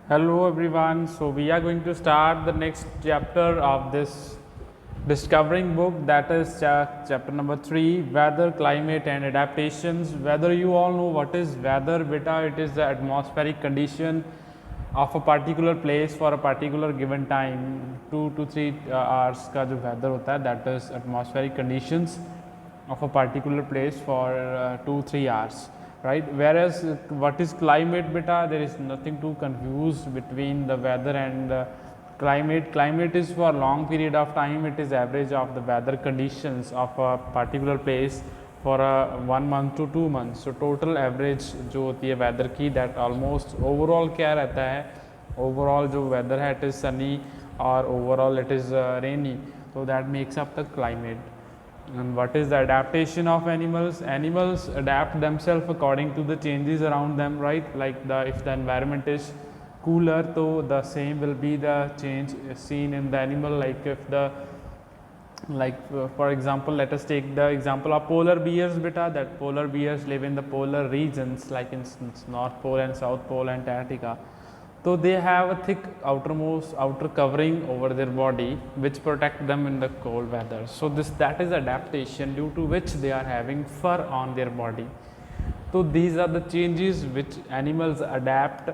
Hello everyone. So we are going to start the next chapter of this discovering book, that is chapter number 3, weather, climate and adaptations. Weather, you all know what is weather beta. It is the atmospheric condition of a particular place for a particular given time. 2 to 3 hours का जो weather होता है, that is atmospheric conditions of a particular place for 2-3 hours, right? Whereas what is climate beta, there is nothing to confuse between the weather and climate is for long period of time. It is average of the weather conditions of a particular place for a 1 month to 2 months. So total average जो होती है weather की, that almost overall क्या रहता है, overall जो weather है it is sunny और overall it is rainy, so that makes up the climate. And what is the adaptation of animals? Animals adapt themselves according to the changes around them, right? Like if the environment is cooler, so the same will be the change seen in the animal. Like if the for example, let us take the example of polar bears beta, that polar bears live in the polar regions, like in North Pole and South Pole, Antarctica. So they have a thick outer covering over their body which protect them in the cold weather. So that is adaptation due to which they are having fur on their body. So these are the changes which animals adapt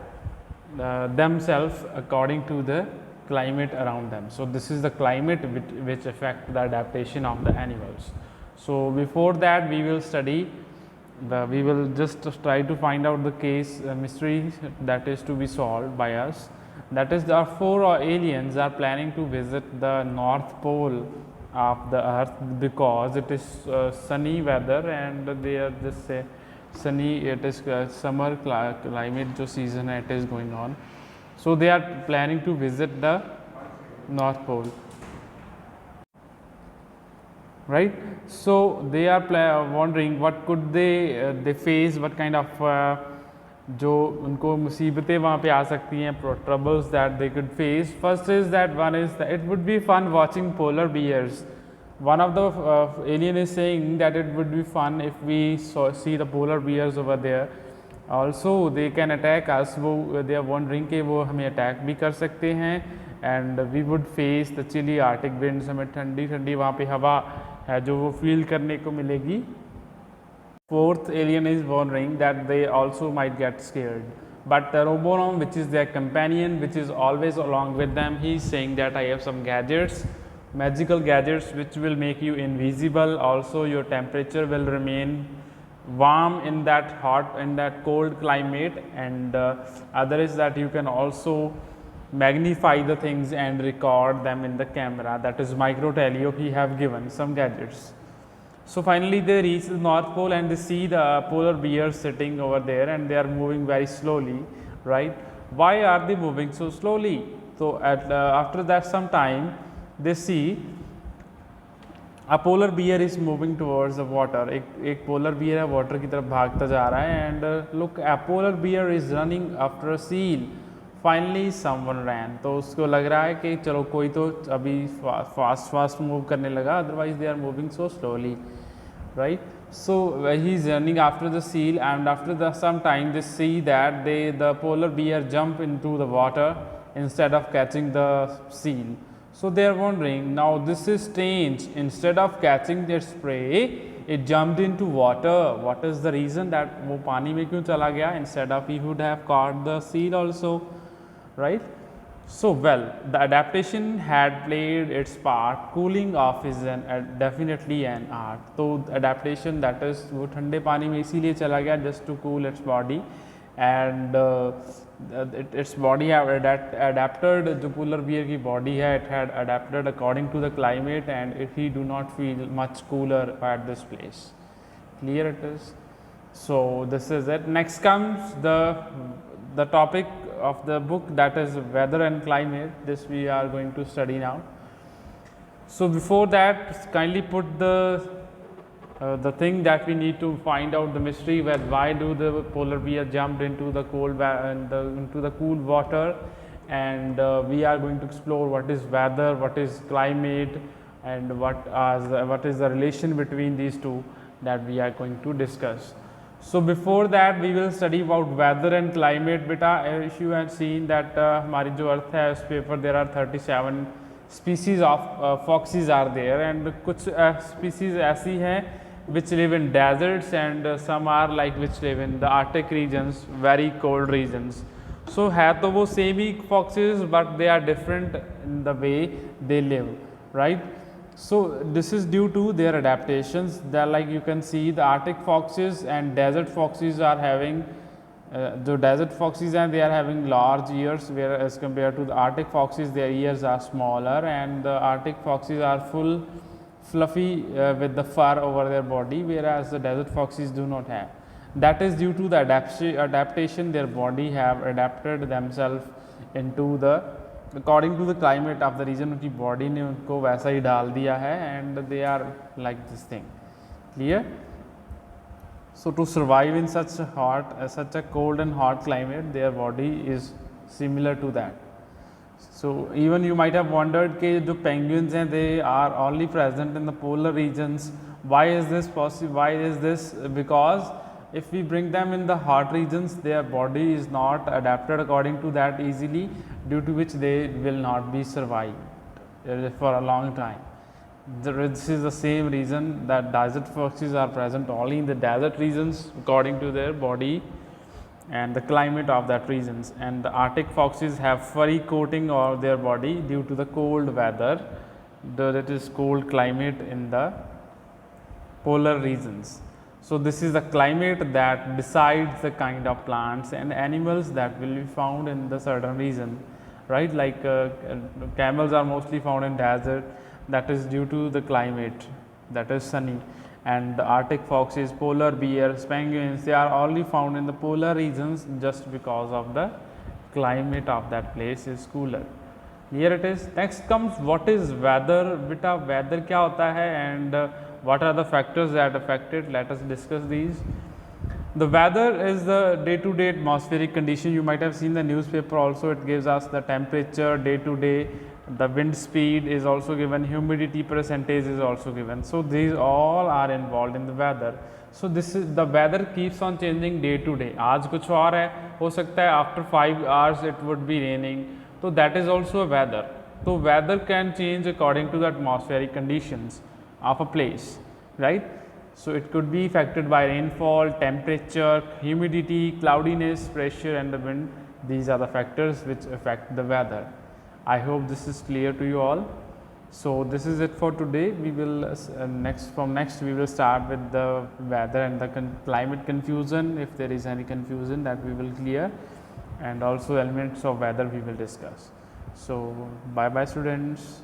themselves according to the climate around them. So this is the climate which affect the adaptation of the animals. So before that we will study we will just try to find out the case mystery that is to be solved by us. That is, the 4 aliens are planning to visit the North Pole of the Earth because it is sunny weather and they are just say sunny, it is summer climate जो season है, it is going on. So they are planning to visit the North Pole, right? So they are wondering what could they face, what kind of जो उनको मुसीबतें वहाँ पे आ सकती हैं, troubles that they could face. First is that one is that it would be fun watching polar bears. One of the alien is saying that it would be fun if we see the polar bears over there. Also they can attack us. वो they are wondering कि वो हमें attack भी कर सकते हैं and we would face the chilly arctic winds. हमें ठंडी ठंडी वहाँ पे हवा है जो वो फील करने को मिलेगी. Fourth alien is wondering that they also might get scared, but the Robonom, which is their companion, which is always along with them, he is saying that I have some gadgets, magical gadgets which will make you invisible. Also your temperature will remain warm in that cold climate, and other is that you can also magnify the things and record them in the camera. That is micro teleo. He have given some gadgets. So finally they reach the North Pole and they see the polar bears sitting over there and they are moving very slowly, right? Why are they moving so slowly? So after that some time they see a polar bear is moving towards the water. एक polar bear है water की तरफ भागता जा रहा है and look, a polar bear is running after a seal. Finally someone ran. तो उसको लग रहा है कि चलो कोई तो अभी fast move करने लगा, otherwise they are moving so slowly, right? So he is running after the seal and after some time they see that the polar bear jump into the water instead of catching the seal. So they are wondering, now this is strange, instead of catching their prey it jumped into water. What is the reason that वो पानी में क्यों चला गया instead of he would have caught the seal also, right? So well, the adaptation had played its part. Cooling off is definitely an art. So adaptation, that is वो ठंडे पानी में इसीलिए चला गया just to cool its body and its body have adapted. जो polar bear की body है, it had adapted according to the climate and he do not feel much cooler at this place. Clear it is? So this is it. Next comes the topic of the book, that is weather and climate. This we are going to study now. So before that, kindly put the thing that we need to find out the mystery, why do the polar bear jumped into the into the cool water, and we are going to explore what is weather, what is climate, and what is the relation between these two that we are going to discuss. So before that we will study about weather and climate. Beta, if you have seen that हमारी जो अर्थ है उस paper there are 37 species of foxes are there, and कुछ species ऐसी हैं which live in deserts, and some are like which live in the Arctic regions, very cold regions. So है तो वो same he foxes but they are different in the way they live, right? So this is due to their adaptations. That, like you can see, the Arctic foxes and desert foxes are having the desert foxes, and they are having large ears, whereas compared to the Arctic foxes their ears are smaller, and the Arctic foxes are full fluffy with the fur over their body, whereas the desert foxes do not have. That is due to the adaptation their body have adapted themselves into the according to the climate of the region. उनकी body ने उनको वैसा ही डाल दिया है, and they are like this thing. Clear? So to survive in such a cold and hot climate, their body is similar to that. So even you might have wondered कि जो penguins हैं, they are only present in the polar regions. Why is this possible? Why is this? Because if we bring them in the hot regions, their body is not adapted according to that easily, due to which they will not be survived for a long time. This is the same reason that desert foxes are present only in the desert regions according to their body and the climate of that regions, and the Arctic foxes have furry coating of their body due to the cold weather, that is cold climate in the polar regions. So this is the climate that decides the kind of plants and animals that will be found in the certain region, right? Like camels are mostly found in desert, that is due to the climate that is sunny, and the Arctic foxes, polar bears, penguins, they are only found in the polar regions just because of the climate of that place is cooler. Here it is. Next comes what is weather. Beta, weather क्या होता है, and what are the factors that affect it? Let us discuss these. The weather is the day-to-day atmospheric condition. You might have seen the newspaper also. It gives us the temperature day-to-day. The wind speed is also given. Humidity percentage is also given. So these all are involved in the weather. So this is the weather keeps on changing day to day. आज कुछ और है, हो सकता है after 5 hours it would be raining. So that is also a weather. So weather can change according to the atmospheric conditions of a place, right? So it could be affected by rainfall, temperature, humidity, cloudiness, pressure, and the wind. These are the factors which affect the weather. I hope this is clear to you all. So this is it for today. We will next we will start with the weather and the climate confusion. If there is any confusion, that we will clear, and also elements of weather we will discuss. So bye bye students.